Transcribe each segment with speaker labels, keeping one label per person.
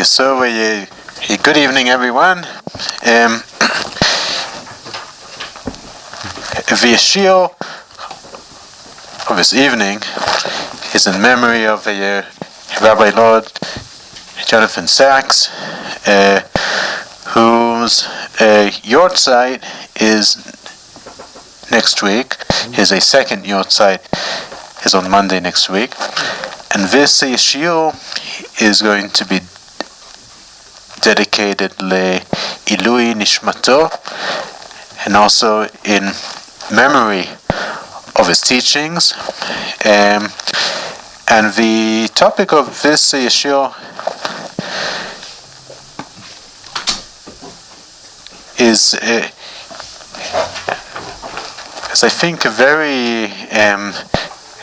Speaker 1: So, good evening, everyone. The shiur of this evening is in memory of Rabbi Lord Jonathan Sachs, whose yortzeit is next week. His second yortzeit is on Monday next week, and this shiur is going to be dedicated le'ilui nishmato, and also in memory of his teachings. And the topic of this shiur is I think very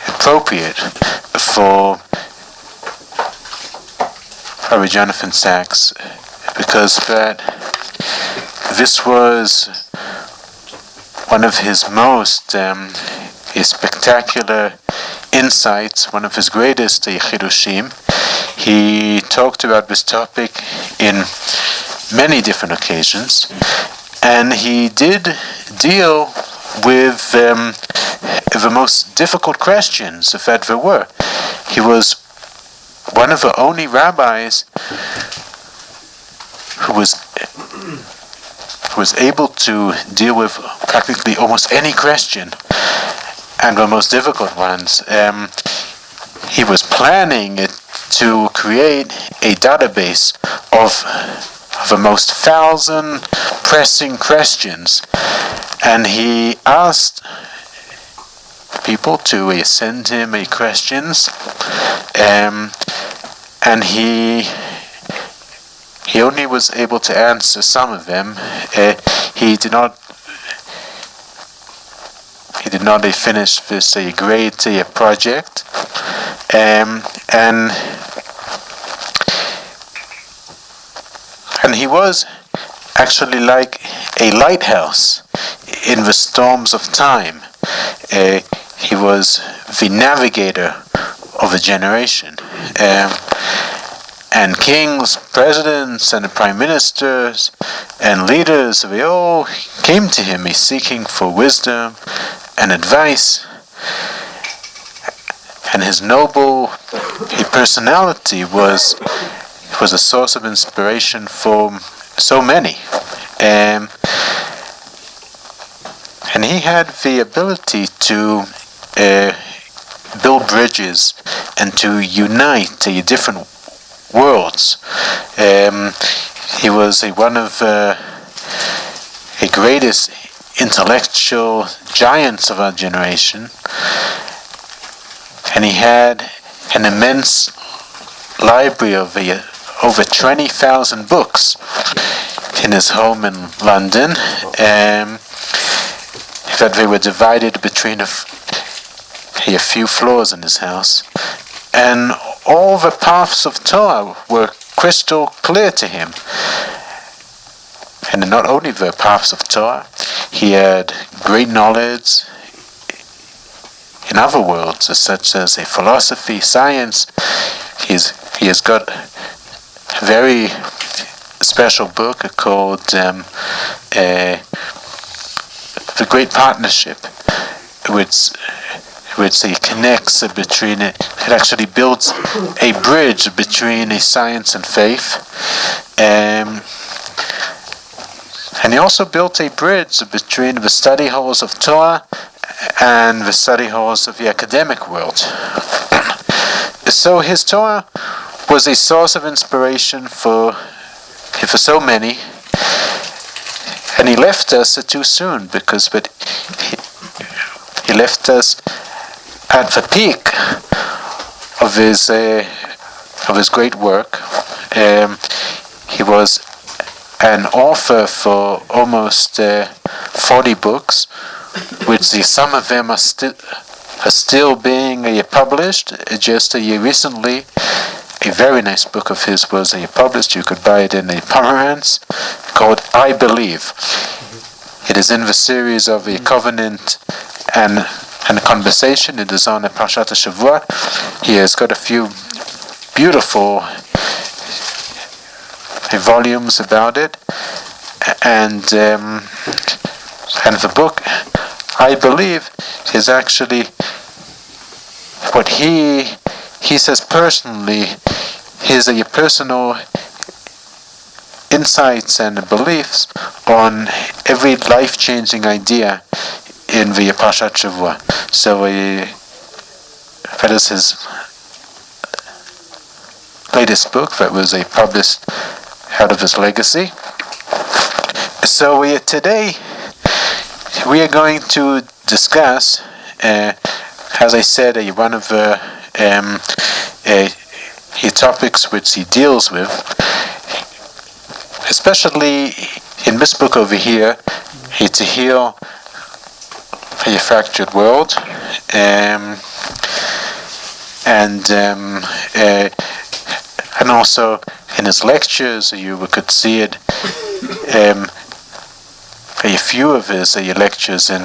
Speaker 1: appropriate for Rabbi Jonathan Sachs, because this was one of his most spectacular insights, one of his greatest chidushim. He talked about this topic in many different occasions, and he did deal with the most difficult questions, if that there were. He was one of the only rabbis who was able to deal with practically almost any question, and the most difficult ones. He was planning to create a database of the most 1,000 pressing questions, and he asked people to send him questions, and he only was able to answer some of them. He did not finish this great project, and he was actually like a lighthouse in the storms of time. He was the navigator of a generation. And kings, presidents, and prime ministers, and leaders, they all came to him seeking for wisdom and advice. And his noble personality was a source of inspiration for so many. And he had the ability to build bridges and to unite different worlds. He was one of the greatest intellectual giants of our generation, and he had an immense library of over 20,000 books in his home in London, that they were divided between a few floors in his house, and all the paths of Torah were crystal clear to him. And not only the paths of Torah, he had great knowledge in other worlds, such as philosophy, science. He has got a very special book called The Great Partnership, which it connects between it. It actually builds a bridge between science and faith. And he also built a bridge between the study halls of Torah and the study halls of the academic world. So his Torah was a source of inspiration for so many, and he left us too soon, because he left us at the peak of his great work. He was an author for almost 40 books, which some of them are still being published. Just recently, a very nice book of his was published. You could buy it in Pomeranz, called I Believe. It is in the series of a covenant and a conversation. It is on a Parshat Shavua. He has got a few beautiful volumes about it, and the book, I believe, is actually what he says personally, his personal insights and beliefs on every life-changing idea in the Parshat Shavua. So that is his latest book that was published out of his legacy. So today we are going to discuss, as I said, one of the topics which he deals with, especially in this book over here, to heal a fractured world, and also in his lectures, you could see it. A few of his lectures in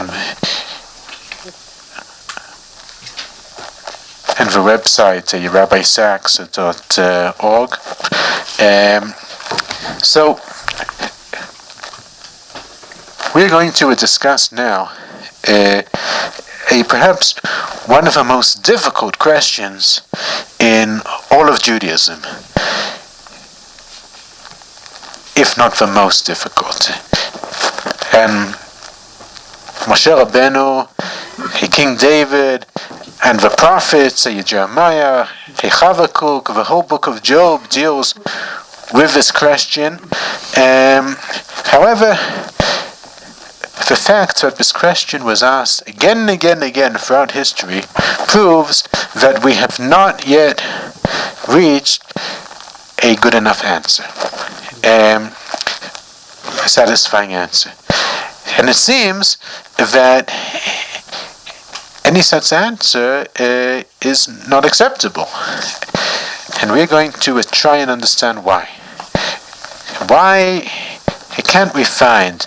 Speaker 1: the website, rabbisacks.org. So we're going to discuss now perhaps one of the most difficult questions in all of Judaism, if not the most difficult. And Moshe Rabbeinu, King David, and the prophets, Jeremiah, Habakkuk, the whole book of Job deals with this question. However, the fact that this question was asked again and again and again throughout history proves that we have not yet reached a good enough answer, a satisfying answer. And it seems that any such answer is not acceptable. And we're going to try and understand why. Why can't we find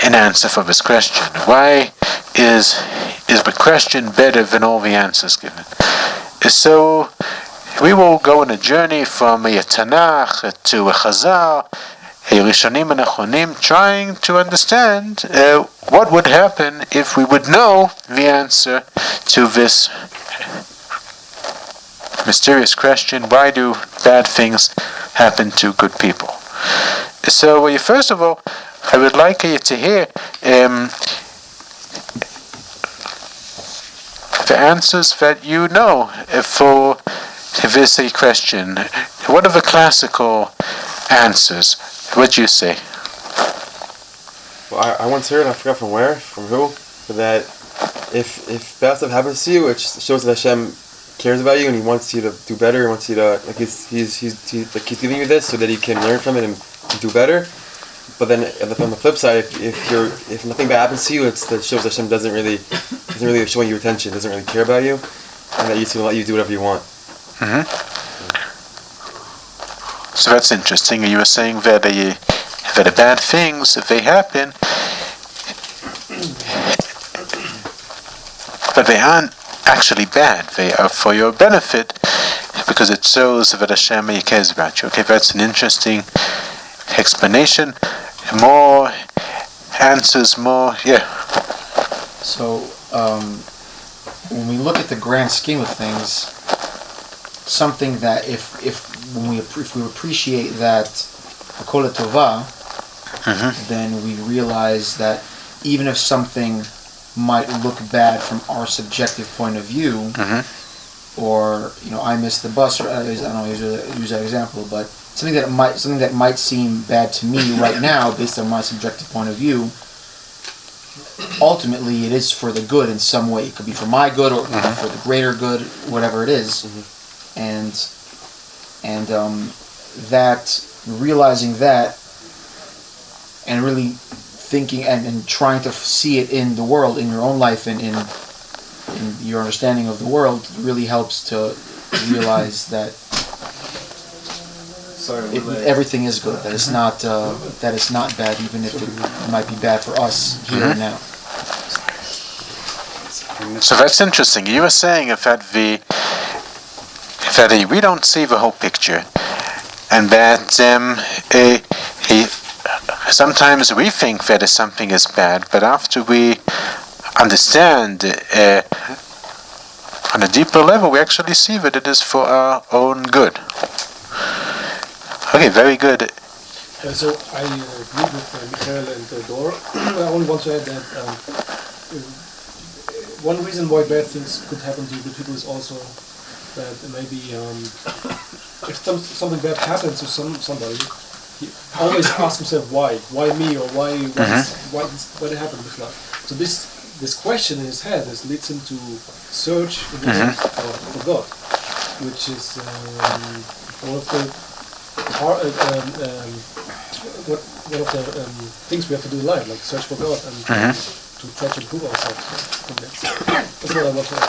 Speaker 1: an answer for this question? Why is the question better than all the answers given? So we will go on a journey from a Tanakh to a Chazal, a Rishonim and Achonim, trying to understand what would happen if we would know the answer to this mysterious question: why do bad things happen to good people? So first of all, I would like you to hear the answers that you know for this question. What are the classical answers? What do you say?
Speaker 2: Well, I once heard, I forgot from where, from who, that if bad stuff happens to you, it shows that Hashem cares about you and He wants you to do better. He wants you to, like He's giving you this so that you can learn from it and do better. But then on the flip side, if nothing bad happens to you, that shows Hashem doesn't really showing you attention, doesn't really care about you, and that He's going to let you do whatever you want.
Speaker 1: Mm-hmm. So that's interesting. You were saying that the bad things, if they happen, but they aren't actually bad. They are for your benefit because it shows that Hashem cares about you. Okay, that's an interesting explanation. More answers, more, yeah.
Speaker 3: So, when we look at the grand scheme of things, something that if we appreciate that Kol Tova, then we realize that even if something might look bad from our subjective point of view, or I missed the bus, or I don't know, use that example, but something that might seem bad to me right now based on my subjective point of view, ultimately it is for the good in some way. It could be for my good or for the greater good, whatever it is. And that, realizing that and really thinking and trying to see it in the world, in your own life and in your understanding of the world, really helps to realize that everything is good, that it's not bad, even if it might be bad for us here and now.
Speaker 1: So that's interesting. You were saying that we don't see the whole picture, and that sometimes we think that something is bad, but after we understand on a deeper level, we actually see that it is for our own good. Okay, very good.
Speaker 4: So I agree with Michael and Dor. I only want to add that one reason why bad things could happen to good people is also that maybe if something bad happens to somebody, he always asks himself why me, or why did it happen this life. So this question in his head leads him to search in the world for God, which is one of the things we have to do in life, like search for God and to try to improve ourselves. That's what I want to add.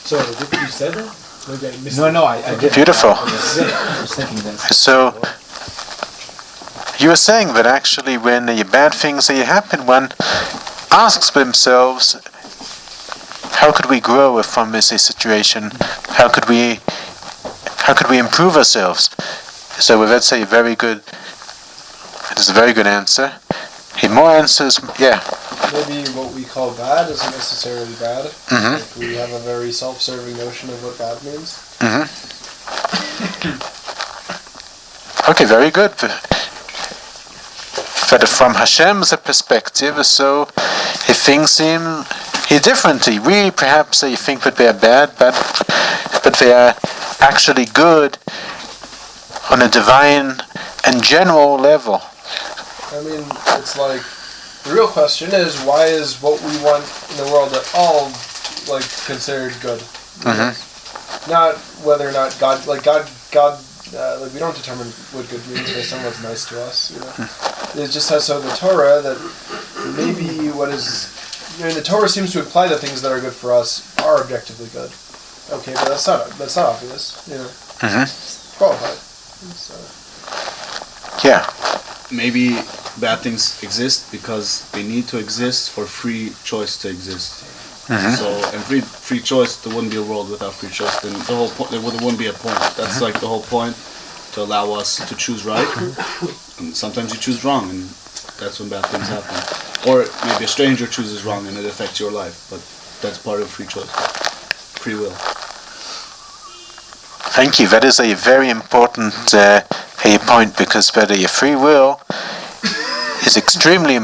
Speaker 4: So, did you say that? Maybe I missed it.
Speaker 3: No, I did.
Speaker 1: Beautiful.
Speaker 3: I was thinking that.
Speaker 1: So, you were saying that actually when bad things happen, one asks themselves, how could we grow from this situation? How could we improve ourselves? So that's a very good. It is a very good answer. More answers, yeah.
Speaker 5: Maybe what we call bad isn't necessarily bad. Like we have a very self-serving notion of what bad means.
Speaker 1: Okay, very good. But from Hashem's perspective, so if things seem differently, we perhaps think that they are bad, but they are actually good on a divine and general level.
Speaker 5: I mean, it's like, the real question is, why is what we want in the world at all, like, considered good? Not whether or not God, like, we don't determine what good means based on what's nice to us, you know? It just says so in the Torah that maybe the Torah seems to imply that things that are good for us are objectively good. Okay, but that's not obvious, you know? Qualified. So.
Speaker 1: Yeah.
Speaker 6: Maybe bad things exist because they need to exist for free choice to exist. So, and free choice, there wouldn't be a world without free choice. Then the whole point, there wouldn't be a point. That's like the whole point, to allow us to choose right. And sometimes you choose wrong, and that's when bad things happen. Or maybe a stranger chooses wrong and it affects your life. But that's part of free choice, free will.
Speaker 1: Thank you. That is a very important point, because whether free will is extremely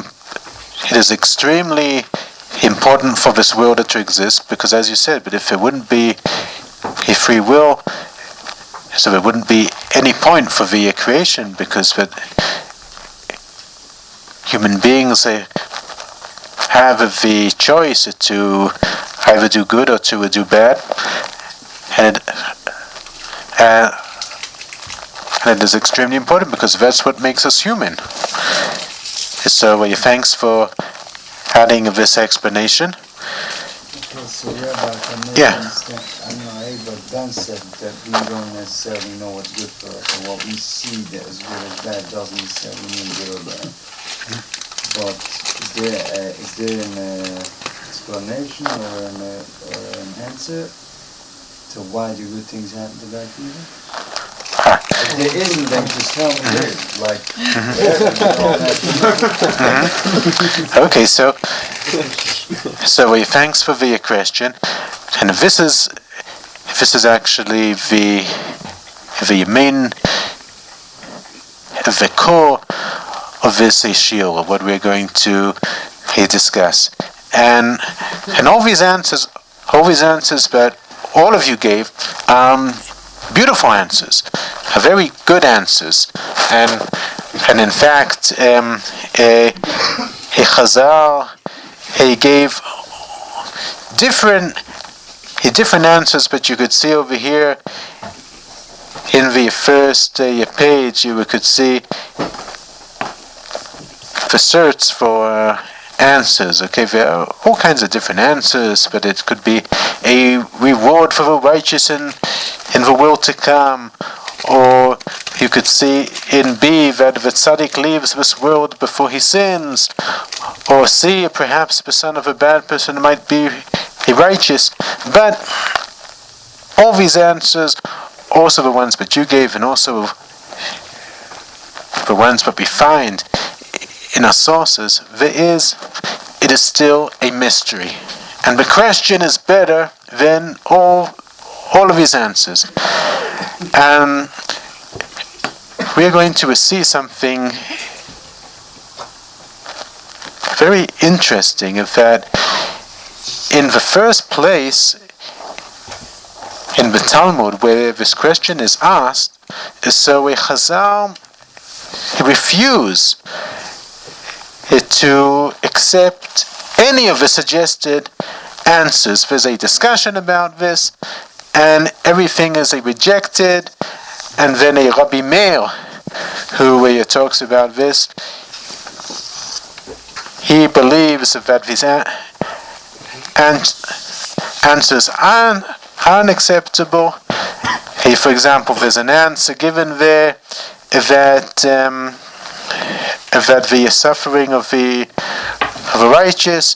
Speaker 1: important for this world to exist, because as you said, but if there wouldn't be a free will, so there wouldn't be any point for the creation, because human beings have the choice to either do good or to do bad, and it is extremely important because that's what makes us human. So thanks for adding this explanation.
Speaker 7: Okay, so Rabbi, Dan said that we don't necessarily know what's good for us, and what we see that is good or bad doesn't necessarily mean good or bad. But is there an explanation or an answer to why do good things happen to bad people? If there isn't, then just tell me there is. Like,
Speaker 1: Okay, so thanks for the question, and this is actually the core of this shiur, what we're going to discuss, and all these answers that all of you gave, beautiful answers, very good answers, and in fact, Chazal, he gave different answers, but you could see over here in the first page, you could see the search for answers. Okay, there are all kinds of different answers, but it could be a reward for the righteous in the world to come, or you could see in B that the tzaddik leaves this world before he sins, or C, perhaps the son of a bad person might be righteous. But all these answers also the ones that you gave, and also the ones that we find in our sources, it is still a mystery. And the question is better than all of his answers. And we are going to see something very interesting, of that in the first place, in the Talmud, where this question is asked, so a Chazal refuse to accept any of the suggested answers. There's a discussion about this, and everything is rejected. And then a Rabbi Meir, who talks about this, he believes that these answers are unacceptable. For example, there's an answer given there that the suffering of the righteous,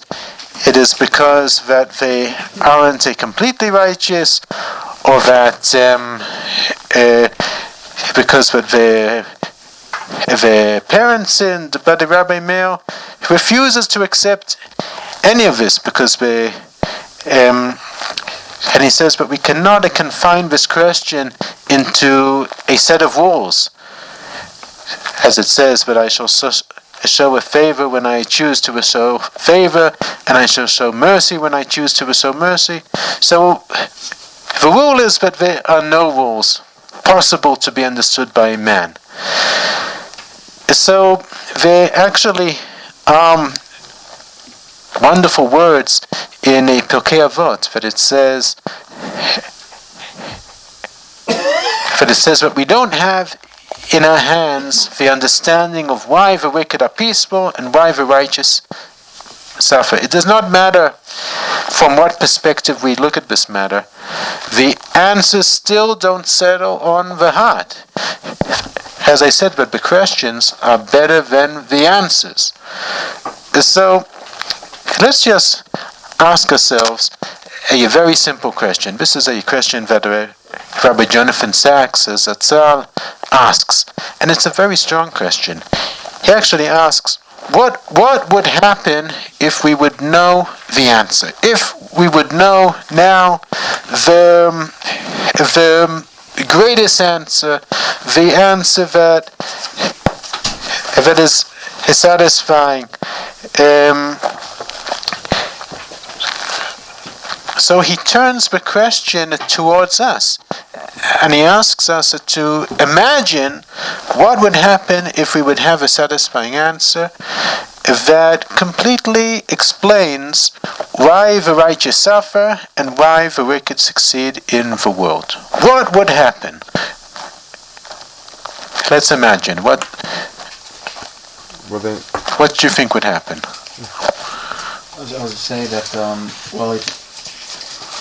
Speaker 1: it is because that they aren't completely righteous, or that because that their parents sinned. But the Rabbi Meir refuses to accept any of this, because and he says, but we cannot confine this question into a set of rules. As it says, but I shall show a favor when I choose to show favor, and I shall show mercy when I choose to show mercy. So the rule is that there are no rules possible to be understood by a man. So there actually are wonderful words in a Pirkei Avot that it says that we don't have in our hands the understanding of why the wicked are peaceful and why the righteous suffer. It does not matter from what perspective we look at this matter. The answers still don't settle on the heart. As I said, but the questions are better than the answers. So let's just ask ourselves a very simple question. This is a question that Rabbi Jonathan Sachs, as Atzal, asks, and it's a very strong question. He actually asks, what would happen if we would know the answer? If we would know now the greatest answer, the answer that is satisfying. So he turns the question towards us, and he asks us to imagine what would happen if we would have a satisfying answer that completely explains why the righteous suffer and why the wicked succeed in the world. What would happen? Let's imagine. What do you think would happen?
Speaker 3: I was going to say that,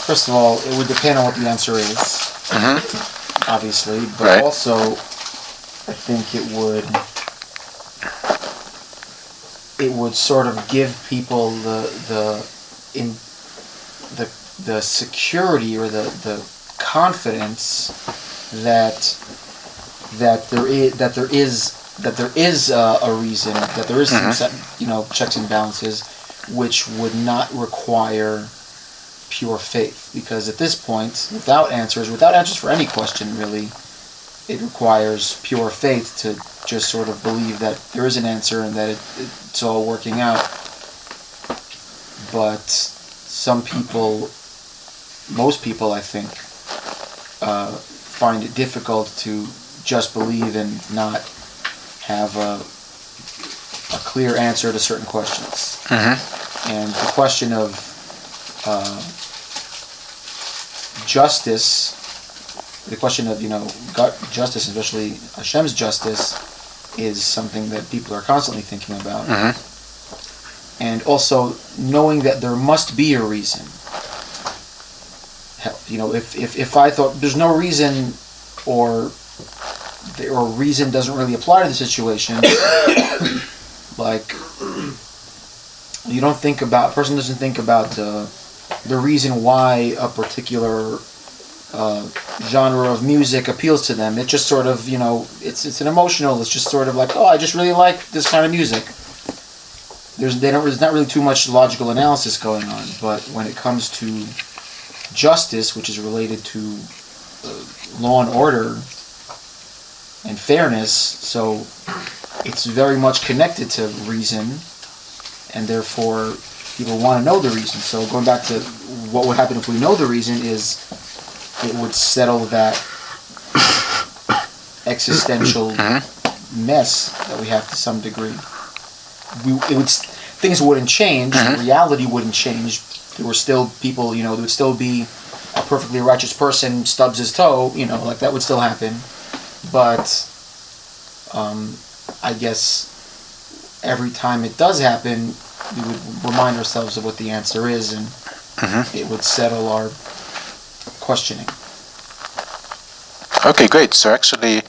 Speaker 3: first of all, it would depend on what the answer is, obviously, but
Speaker 1: right.
Speaker 3: Also, I think it would sort of give people the security or the confidence that there is a reason, that there is some checks and balances, which would not require pure faith, because at this point, without answers for any question really, it requires pure faith to just sort of believe that there is an answer and that it's all working out. But most people, I think, find it difficult to just believe and not have a clear answer to certain questions. And the question of justice, the question of justice, especially Hashem's justice, is something that people are constantly thinking about. And also knowing that there must be a reason. If I thought there's no reason, or reason doesn't really apply to the situation, like a person doesn't think about the reason why a particular genre of music appeals to them. It just sort of, it's an emotional. It's just sort of like, oh, I just really like this kind of music. There's not really too much logical analysis going on. But when it comes to justice, which is related to law and order and fairness, so it's very much connected to reason, and therefore people want to know the reason. So going back to what would happen if we know the reason is it would settle that existential mess that we have to some degree. Things wouldn't change, reality wouldn't change. There were still people, there would still be a perfectly righteous person stubs his toe, like that would still happen. But I guess every time it does happen, we would remind ourselves of what the answer is, and it would settle our questioning.
Speaker 1: Okay, great. So actually,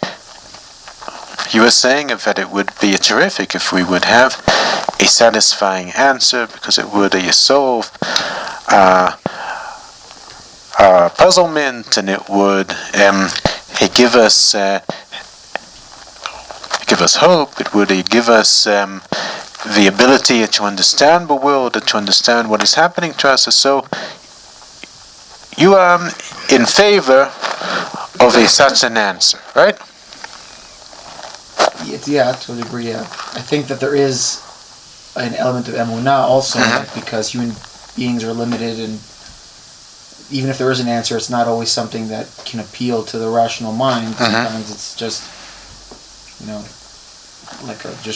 Speaker 1: you were saying that it would be terrific if we would have a satisfying answer, because it would solve our puzzlement, and it would give us hope. It would give us the ability to understand the world and to understand what is happening to us. So you are in favor of such an answer, right?
Speaker 3: Yeah, to a degree, yeah. I think that there is an element of emunah also, because human beings are limited, and even if there is an answer, it's not always something that can appeal to the rational mind. Sometimes it's just,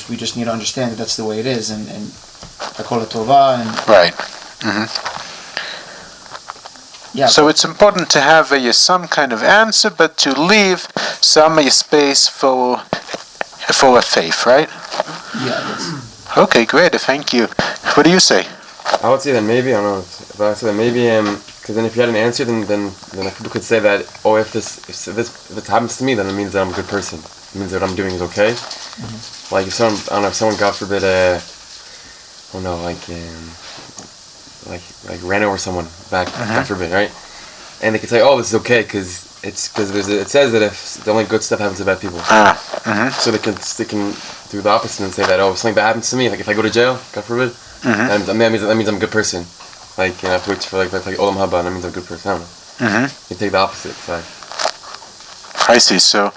Speaker 3: we just need to understand that that's the way it is, and hakol tova, and
Speaker 1: right.
Speaker 3: Yeah.
Speaker 1: So it's important to have some kind of answer, but to leave some space for a faith, right?
Speaker 3: Yeah.
Speaker 1: Okay, great. Thank you. What do you say?
Speaker 2: I would say that maybe, I don't know, but I would say that maybe, because then if you had an answer, then people could say that, oh, if this happens to me, then it means that I'm a good person. It means that what I'm doing is okay. Like if someone, God forbid, like ran over someone back, God forbid, right? And they could say, oh, this is okay, because it says that if the only good stuff happens to bad people. So they can do the opposite and say that, oh, if something bad happens to me, like if I go to jail, God forbid, that means I'm a good person. Like, which for like Olam Haba, that means I'm a good person. I don't know. You take the opposite side.
Speaker 1: I see. So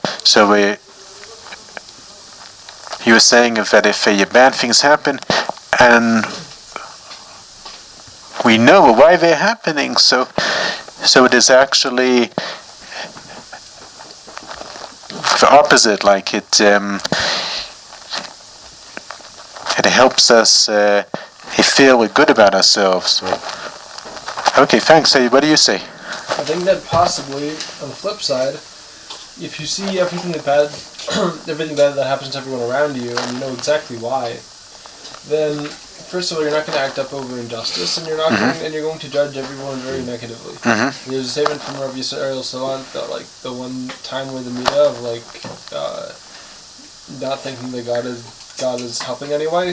Speaker 1: you were saying that if bad things happen, and we know why they're happening, so it is actually the opposite. Like it helps us feel good about ourselves. Okay, thanks. What do you say?
Speaker 5: I think that possibly, on the flip side, if you see everything bad that happens to everyone around you, and you know exactly why, then first of all, you're not going to act up over injustice, and you're not going to judge everyone very negatively. There's a statement from Rabbi Salant that like the one time with the midah of not thinking that God is helping anyway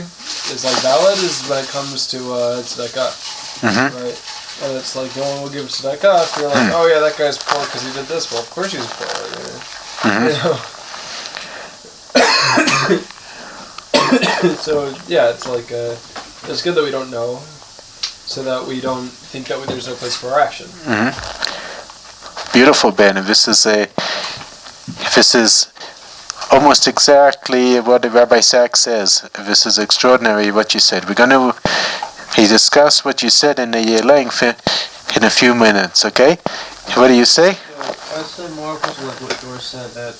Speaker 5: is like valid is when it comes to tzedakah, right? And it's like no one will give tzedakah if you're like, oh yeah, that guy's poor because he did this. Well, of course he's poor. So yeah, it's like it's good that we don't know, so that we don't think that there's no place for our action.
Speaker 1: Beautiful, Ben. And this is almost exactly what the Rabbi Sachs says. This is extraordinary what you said. We're going to discuss what you said in the length in a few minutes, okay? What do you say?
Speaker 8: I'd say more because like what George said, that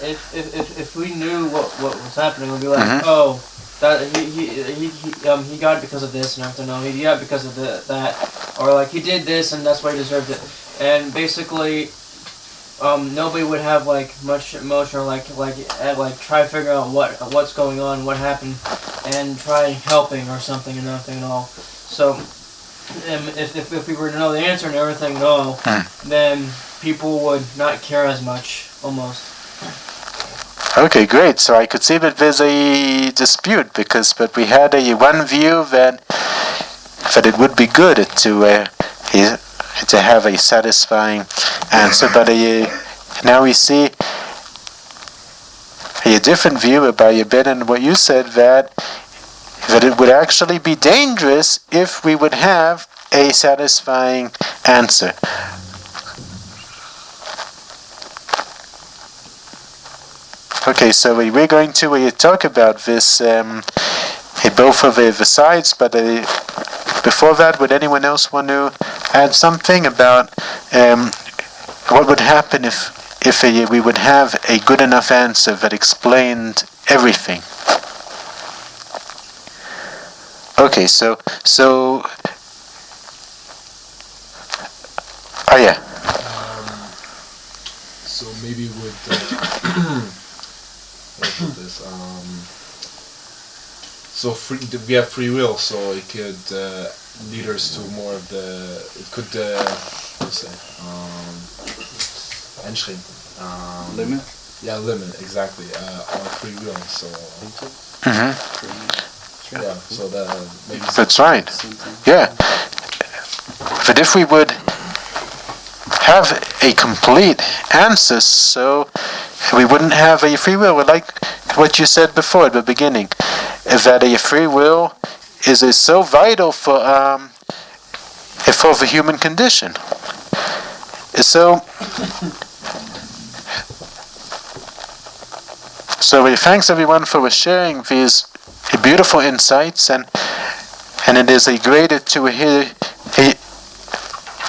Speaker 8: if we knew what was happening, we'd be like, oh, that he got it because of this, and I have to know he got it because of that, or like he did this and that's why he deserved it, and basically nobody would have like much emotion or like try figuring out what's going on, what happened, and try helping or something and nothing at all. So if we were to know the answer and everything at all, then people would not care as much, almost.
Speaker 1: Okay, great. So I could see that there's a dispute but we had one view that it would be good to to have a satisfying answer. But now we see a different view about Yabin and what you said, that it would actually be dangerous if we would have a satisfying answer. Okay, so we're going to talk about this both of the sides, but before that, would anyone else want to add something about what would happen if we would have a good enough answer that explained everything? Okay, so oh yeah.
Speaker 9: So maybe with what was this? So we have free will, so it could lead us to more of the. It could what's it? Einschränken.
Speaker 6: Limit.
Speaker 9: Yeah, limit exactly. Our free will. So. Yeah. So that maybe.
Speaker 1: That's right. Yeah. But if we would have a complete answer, so we wouldn't have a free will. Like what you said before at the beginning, that a free will is so vital for the human condition. So thanks everyone for sharing these beautiful insights, and it is a great to hear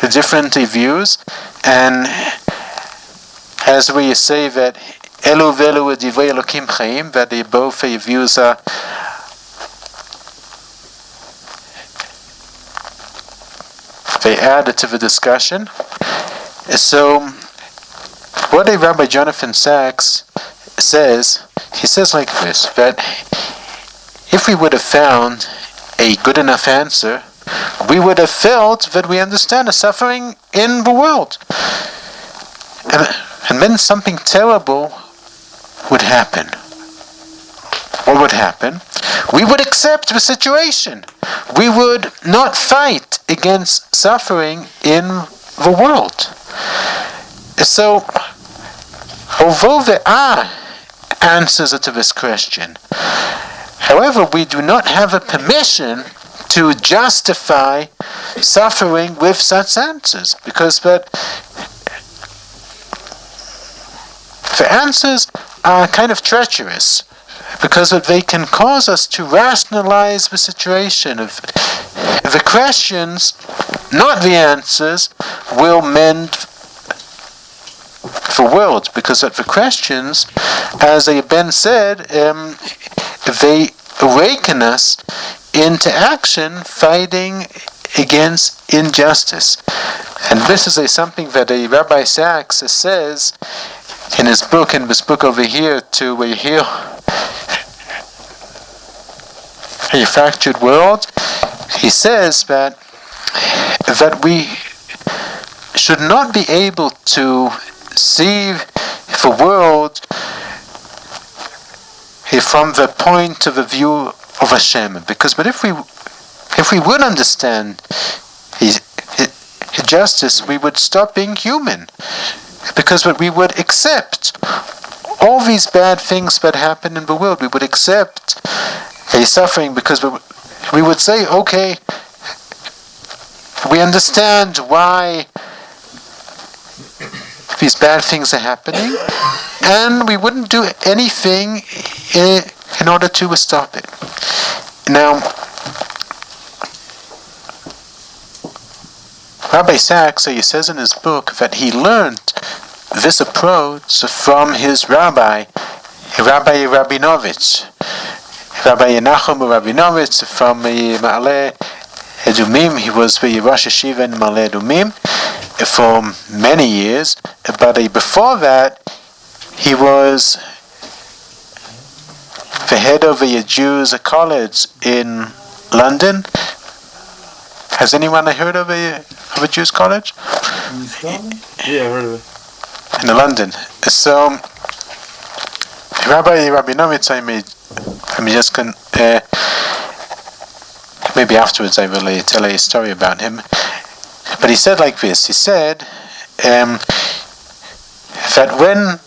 Speaker 1: the different views, and as we say that Elu velu divrei Elokim chaim, that both views are they add to the discussion. So what Rabbi Jonathan Sachs says, he says like this, that if we would have found a good enough answer, we would have felt that we understand the suffering in the world. And then something terrible would happen. What would happen? We would accept the situation. We would not fight against suffering in the world. So, although there are answers to this question, however, we do not have a permission to justify suffering with such answers, because the answers are kind of treacherous, because they can cause us to rationalize the situation. Of the questions, not the answers, will mend the world, because of the questions, as Ben said, they awaken us into action, fighting against injustice. And this is something that Rabbi Sachs says in his book, in this book over here, to heal a fractured world. He says that we should not be able to see the world from the point of view of Hashem, but if we would understand his justice, we would stop being human, because we would accept all these bad things that happen in the world. We would accept a suffering, because we would say, okay, we understand why these bad things are happening, and we wouldn't do anything in order to stop it. Now, Rabbi Sachs, he says in his book that he learned this approach from his Rabbi Rabinovich. Rabbi Nachum Rabinovich from Ma'ale Edumim. He was the Rosh Yeshiva in Ma'ale Edumim for many years, but before that, he was the head of a Jews college in London. Has anyone heard of a Jews college?
Speaker 2: Yeah, I heard of it.
Speaker 1: In London. So, Rabbi Rabinovich, I'm just going maybe afterwards I will tell a story about him. But he said like this. He said that when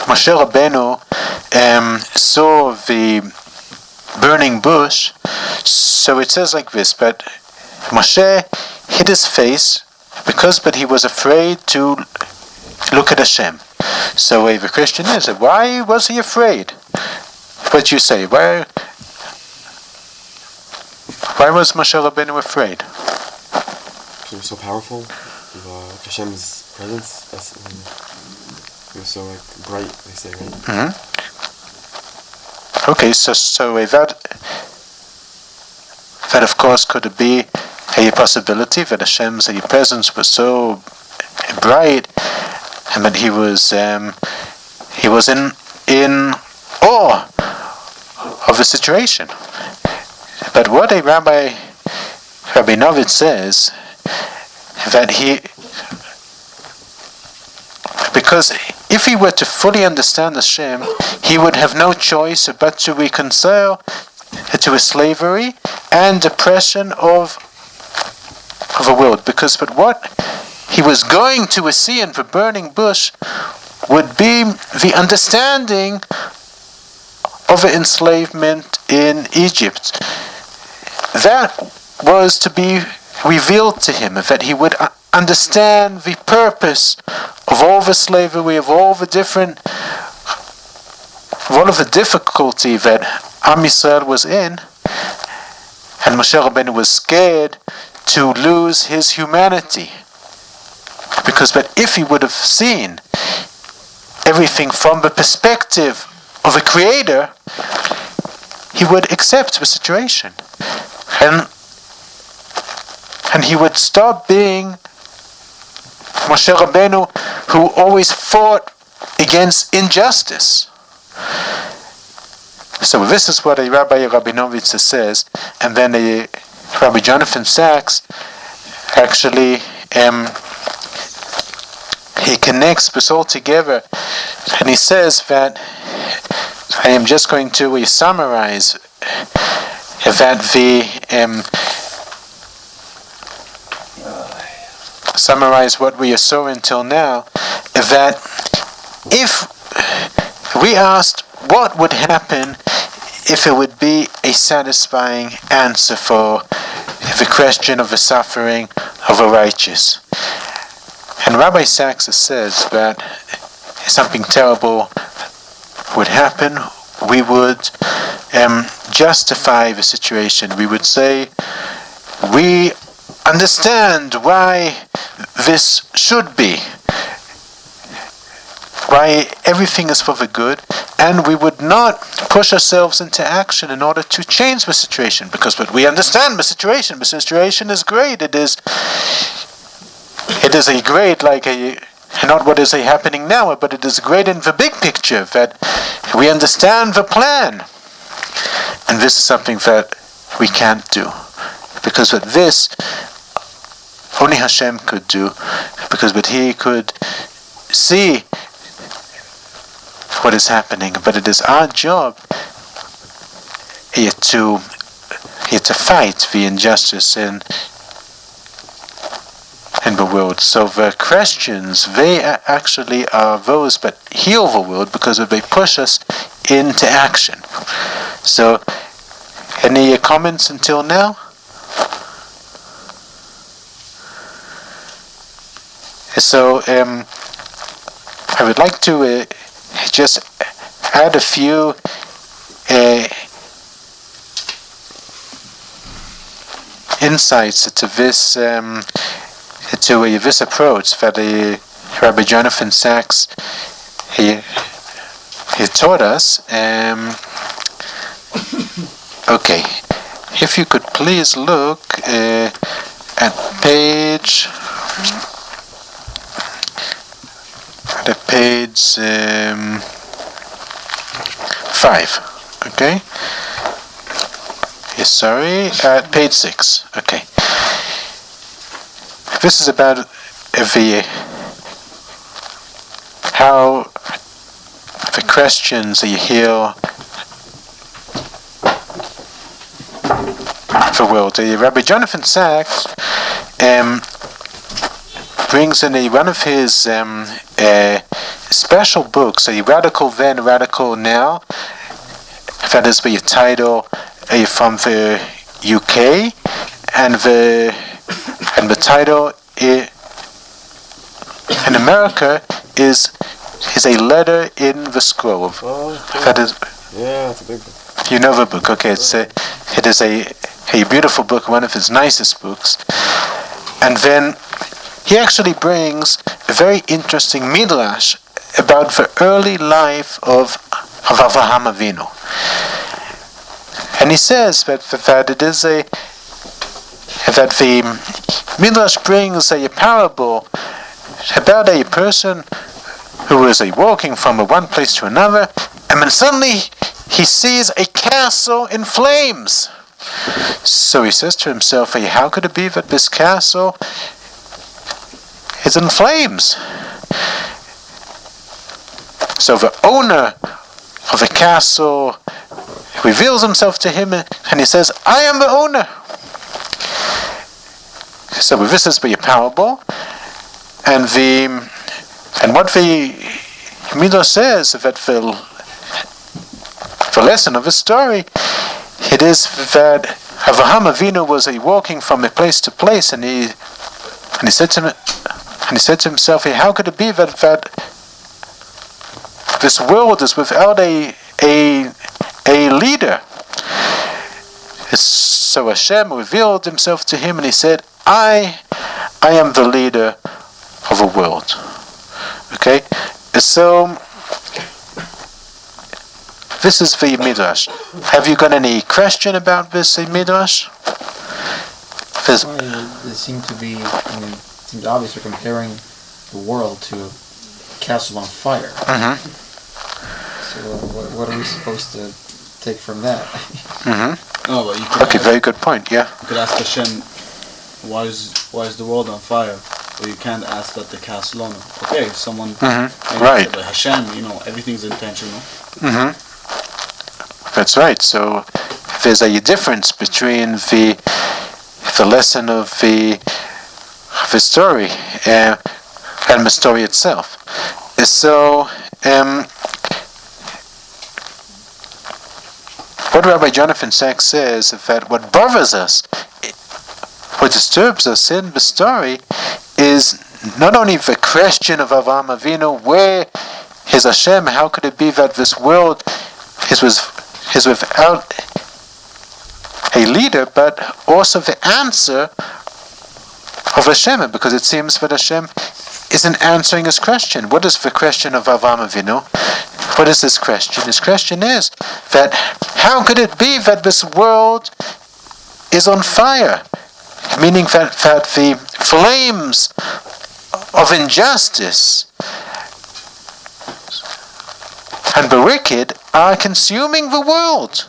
Speaker 1: Moshe Rabbeinu saw the burning bush, so it says like this, but Moshe hid his face but he was afraid to look at Hashem. So the question is, why was he afraid? What you say? Why was Moshe Rabbeinu afraid?
Speaker 2: It was so powerful. Hashem's presence. It was so bright. They say, right?
Speaker 1: Mm-hmm. Okay, so that of course could be a possibility that Hashem's presence was so bright, and that he was in awe of the situation. But what a Rabbi Novitz says, that because if he were to fully understand Hashem, he would have no choice but to reconcile to his slavery and oppression of the world. But what he was going to see in the burning bush would be the understanding of the enslavement in Egypt. That was to be revealed to him, that he would understand the purpose of all the slavery, of all of the difficulty that Am Yisrael was in, and Moshe Rabbeinu was scared to lose his humanity. But if he would have seen everything from the perspective of a creator, he would accept the situation. And he would stop being Moshe Rabbeinu, who always fought against injustice. So this is what a Rabbi Rabinovitz says, and then a Rabbi Jonathan Sachs actually he connects this all together, and he says that I am just going to summarize that summarize what we saw until now, that if we asked what would happen if it would be a satisfying answer for the question of the suffering of the righteous. And Rabbi Sachs says that something terrible would happen, we would justify the situation. We would say, we understand why this should be, why everything is for the good, and we would not push ourselves into action in order to change the situation, but we understand the situation. The situation is great. It is a great, not what is happening now, but it is great in the big picture, that we understand the plan. And this is something that we can't do, because with this only Hashem could do, because he could see what is happening. But it is our job to fight the injustice in the world. So the Christians, they actually are those that heal the world, because they push us into action. So, any comments until now? So, I would like to just add a few insights to this this approach that Rabbi Jonathan Sachs he taught us. Okay, if you could please look at page 5. Okay. Yes, sorry, at page 6. Okay. This is about how the Christians heal the world. Rabbi Jonathan Sachs brings in one of his special books, a Radical Then, Radical Now. That is the title from the UK, and the title in America is a letter in the scroll.
Speaker 2: Okay.
Speaker 1: That is,
Speaker 2: Yeah, it's a big book.
Speaker 1: you know the book. Okay, it is a beautiful book, one of his nicest books. And then he actually brings a very interesting midrash about the early life of Avraham Avinu. And he says that it is that the midrash brings a parable about a person who is walking from one place to another, and then suddenly he sees a castle in flames. So he says to himself, how could it be that this castle is in flames? So the owner of the castle reveals himself to him, and he says, I am the owner. So this is the parable, and what the Midrash says, that the lesson of the story, it is that Avraham Avinu was walking from a place to place, and he said to himself, how could it be that this world is without a leader? So Hashem revealed himself to him, and he said, I am the leader of a world. Okay? So this is the Midrash. Have you got any question about this Midrash?
Speaker 3: They seem to be, it seems obvious they're comparing the world to a castle on fire.
Speaker 1: Mm-hmm.
Speaker 3: So what are we supposed to take from that?
Speaker 1: Mm-hmm.
Speaker 6: No, but you could
Speaker 1: Okay, very good point, yeah.
Speaker 6: You could ask Hashem, why is the world on fire? Or you can't ask that the castle on. Okay, if someone
Speaker 1: right.
Speaker 6: But Hashem, everything's intentional.
Speaker 1: Mm-hmm. That's right. So there's a difference between the lesson of the story and the story itself. So what Rabbi Jonathan Sachs says is that what bothers us, what disturbs us in the story, is not only the question of Avraham Avinu, where is Hashem? How could it be that this world is without a leader, but also the answer of Hashem, because it seems that Hashem isn't answering his question. What is the question of Avraham Avinu? What is his question? His question is that how could it be that this world is on fire? Meaning that the flames of injustice and the wicked are consuming the world.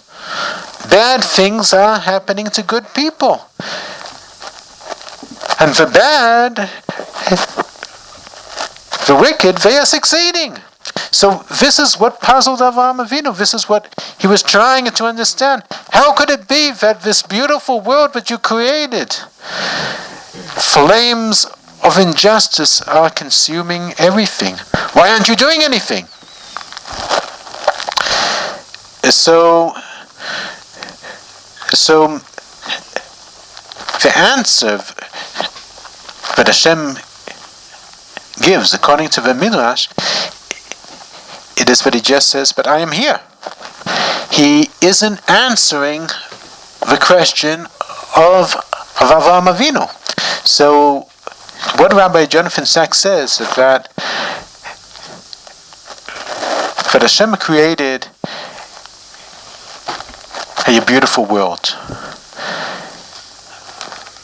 Speaker 1: Bad things are happening to good people. And the bad, the wicked, they are succeeding. So this is what puzzled Avraham Avinu. This is what he was trying to understand. How could it be that this beautiful world that you created, flames of injustice are consuming everything? Why aren't you doing anything? So the answer that Hashem gives, according to the Midrash, it is what he just says, but I am here. He isn't answering the question of Avraham Avinu. So what Rabbi Jonathan Sachs says is that Hashem created a beautiful world.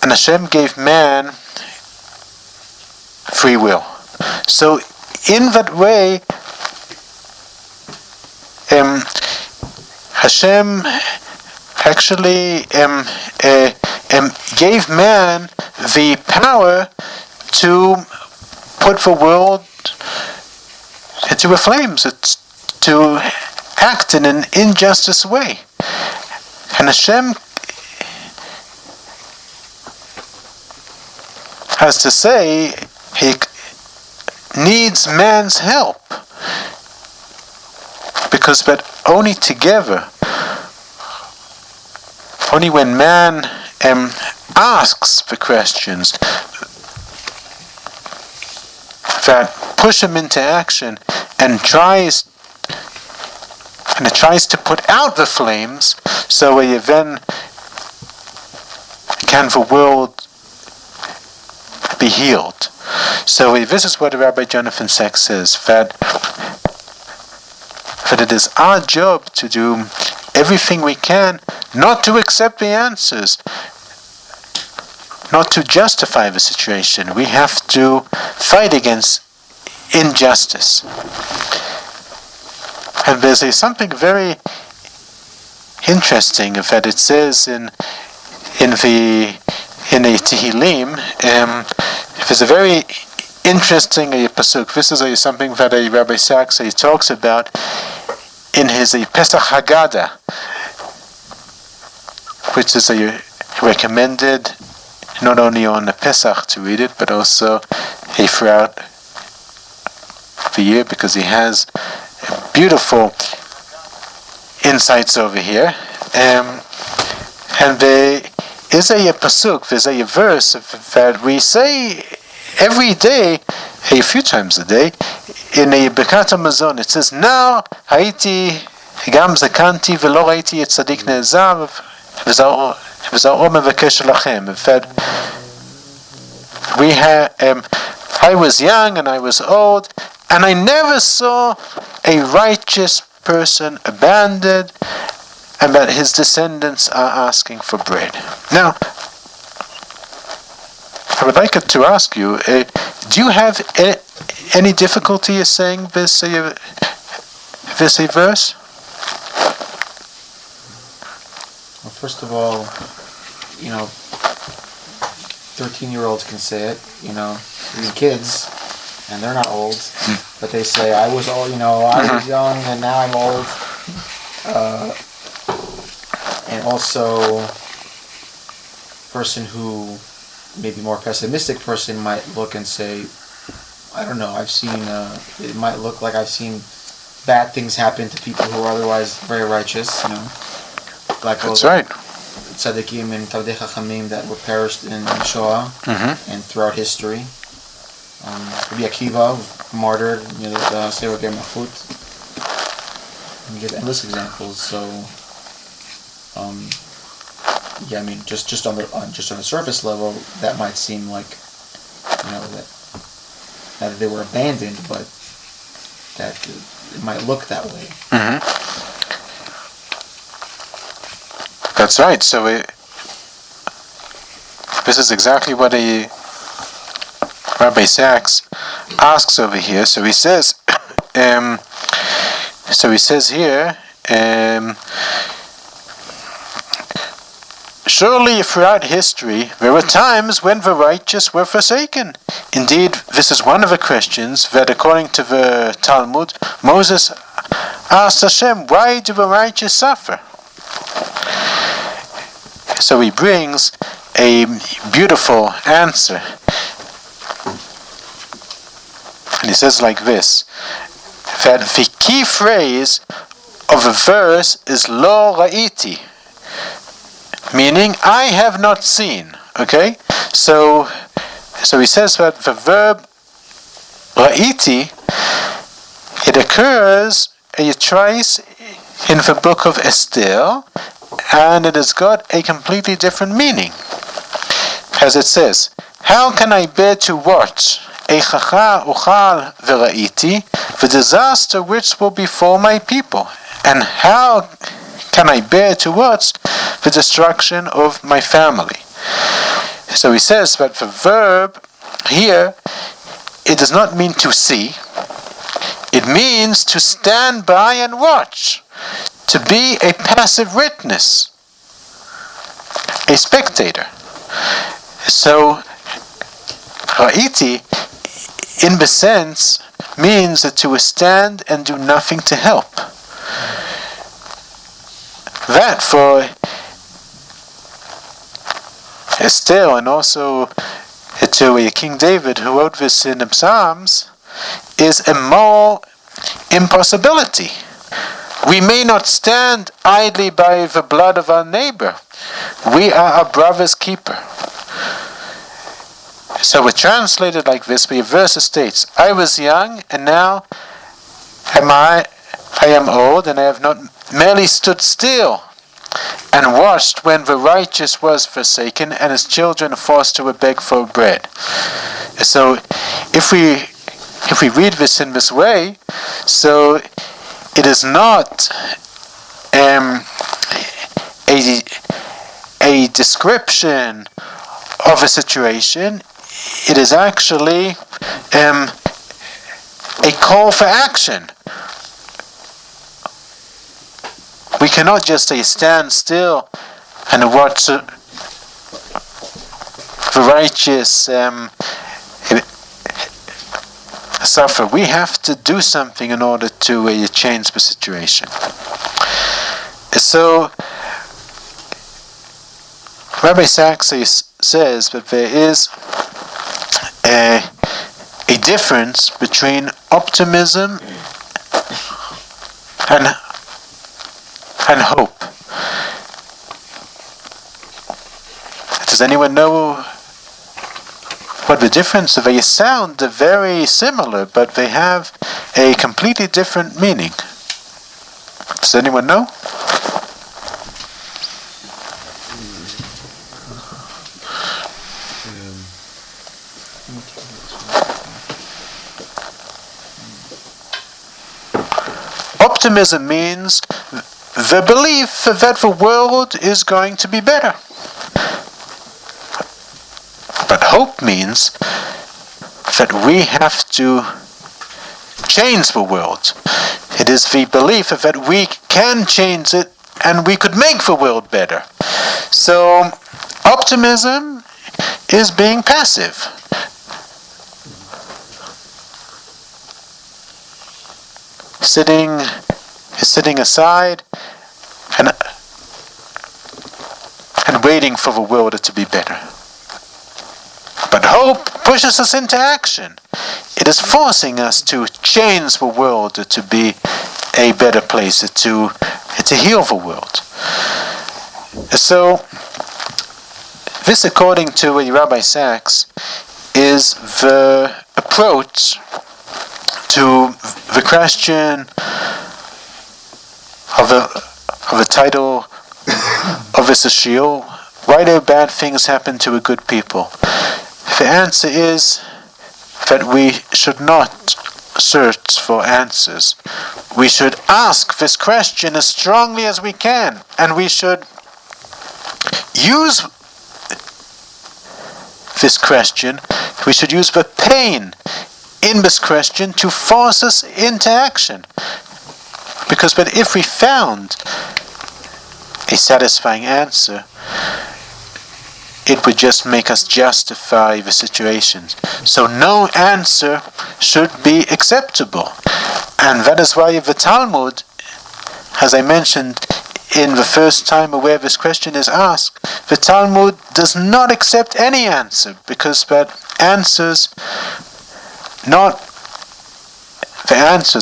Speaker 1: And Hashem gave man free will. So in that way, Hashem actually gave man the power to put the world into the flames, to act in an injustice way. And Hashem as to say, he needs man's help. Because but only together, only when man asks the questions that push him into action and tries to put out the flames, so then can the world be healed. So this is what Rabbi Jonathan Sachs says, that it is our job to do everything we can, not to accept the answers, not to justify the situation. We have to fight against injustice. And there's something very interesting that it says in the Tehillim. There's a very interesting pasuk. This is something that Rabbi Sachs talks about in his Pesach Haggadah, which is recommended not only on the Pesach to read it, but also throughout the year, because he has beautiful insights over here. And there is a pasuk, there's a verse that we say every day, a few times a day, in a Birkat HaMazon. It says, now Haiti gam zakanti velo raiti et tzadik ne'ezav v'zaro mevakesh lachem. That we have, I was young and I was old, and I never saw a righteous person abandoned, and that his descendants are asking for bread. Now, I would like to ask you, do you have any difficulty saying this verse?
Speaker 3: Well, first of all, 13-year-olds can say it, even kids, and they're not old, but they say, I was old, I was young and now I'm old. And also, person who maybe more pessimistic person might look and say, I don't know, I've seen, it might look like I've seen bad things happen to people who are otherwise very righteous, like
Speaker 1: that's right.
Speaker 3: Tzadikim and Talmidei Chachamim that were perished in Shoah and throughout history. Rabbi Akiva, martyred, the Sefer Malchut. And give endless examples. So, just on the surface level, that might seem like, that they were abandoned, but that it might look that way.
Speaker 1: That's right. So this is exactly what Rabbi Sachs asks over here. So he says, here. Surely throughout history there were times when the righteous were forsaken. Indeed, this is one of the questions that, according to the Talmud, Moses asked Hashem, why do the righteous suffer? So he brings a beautiful answer. And he says like this, that the key phrase of the verse is lo ra'iti, meaning I have not seen. Okay? So he says that the verb ra'iti, it occurs twice in the book of Esther, and it has got a completely different meaning. As it says, how can I bear to watch Eichacha uchal v'ra'iti, the disaster which will befall my people? And how can I bear to watch the destruction of my family? So he says that the verb here, it does not mean to see. It means to stand by and watch, to be a passive witness, a spectator. So Ra'iti, in the sense, means to stand and do nothing to help. That for Esther and also to King David, who wrote this in the Psalms, is a moral impossibility. We may not stand idly by the blood of our neighbor. We are our brother's keeper. So it's translated like this. The verse states, I was young, and now I am old, and I have not merely stood still and watched when the righteous was forsaken and his children forced to beg for bread. So if we read this in this way, so it is not a description of a situation. It is actually a call for action. We cannot just say stand still and watch the righteous suffer. We have to do something in order to change the situation. So Rabbi Sachs says that there is a difference between optimism and hope. Does anyone know what the difference? They sound very similar, but they have a completely different meaning. Does anyone know? Optimism means the belief that the world is going to be better. But hope means that we have to change the world. It is the belief that we can change it and we could make the world better. So optimism is being passive. Sitting aside and waiting for the world to be better. But hope pushes us into action. It is forcing us to change the world to be a better place, to heal the world. So this, according to Rabbi Sachs, is the approach to the question of the title of this shiur, why do bad things happen to a good people? The answer is that we should not search for answers. We should ask this question as strongly as we can, and we should use this question, we should use the pain in this question to force us into action. But if we found a satisfying answer, it would just make us justify the situations. So no answer should be acceptable. And that is why the Talmud, as I mentioned in the first time where this question is asked, the Talmud does not accept any answer, because the answers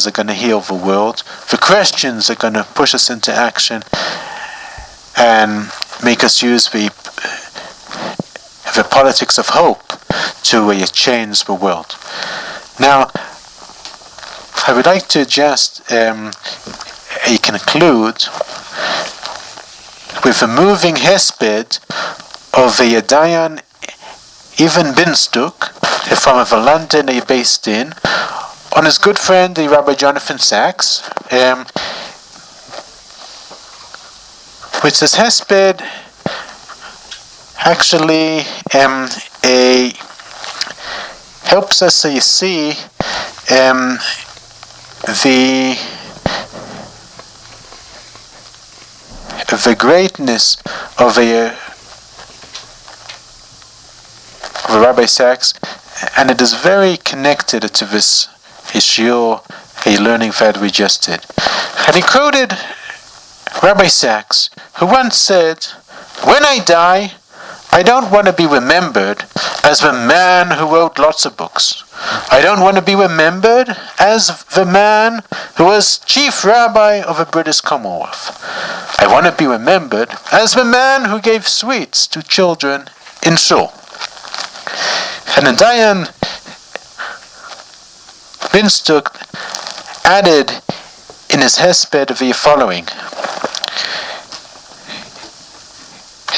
Speaker 1: are going to heal the world. The questions are going to push us into action and make us use the politics of hope to change the world. Now, I would like to just conclude with a moving hesped of the Dayan Even Binstuk from the London based in, on his good friend, the Rabbi Jonathan Sachs, which this hesped actually helps us see the greatness of Rabbi Sachs, and it is very connected to this issue, a learning that we just did. And he quoted Rabbi Sachs, who once said, "When I die, I don't want to be remembered as the man who wrote lots of books. I don't want to be remembered as the man who was chief rabbi of a British Commonwealth. I want to be remembered as the man who gave sweets to children in shul. And Dayan Binstuk added in his hesped the following: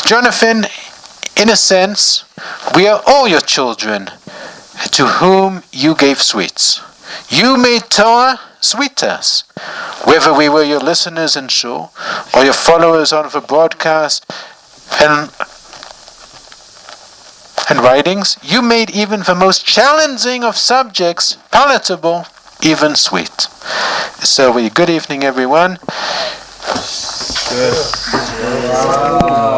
Speaker 1: Jonathan, in a sense, we are all your children to whom you gave sweets. You made Torah sweet to us. Whether we were your listeners in shul or your followers on the broadcast and writings, you made even the most challenging of subjects palatable, even sweet. So, good evening, everyone.
Speaker 2: Yes.